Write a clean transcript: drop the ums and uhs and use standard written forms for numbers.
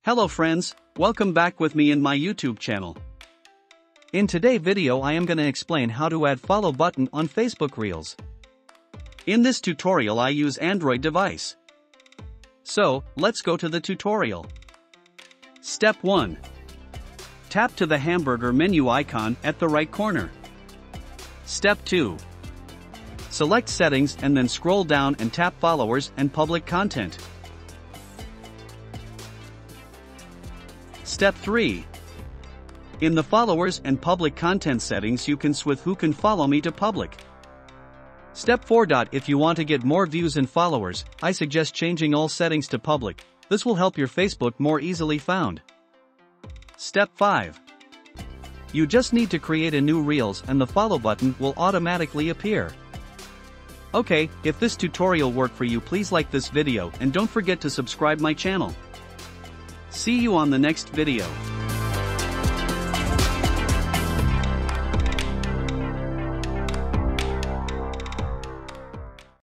Hello friends, welcome back with me in my YouTube channel. In today's video I am gonna explain how to add follow button on Facebook Reels. In this tutorial I use Android device. So, let's go to the tutorial. Step 1. Tap to the hamburger menu icon at the right corner. Step 2. Select settings and then scroll down and tap followers and public content. Step 3. In the followers and public content settings you can switch who can follow me to public. Step 4. If you want to get more views and followers, I suggest changing all settings to public. This will help your Facebook more easily found. Step 5. You just need to create a new Reels and the follow button will automatically appear. Okay, if this tutorial worked for you, please like this video and don't forget to subscribe my channel. See you on the next video.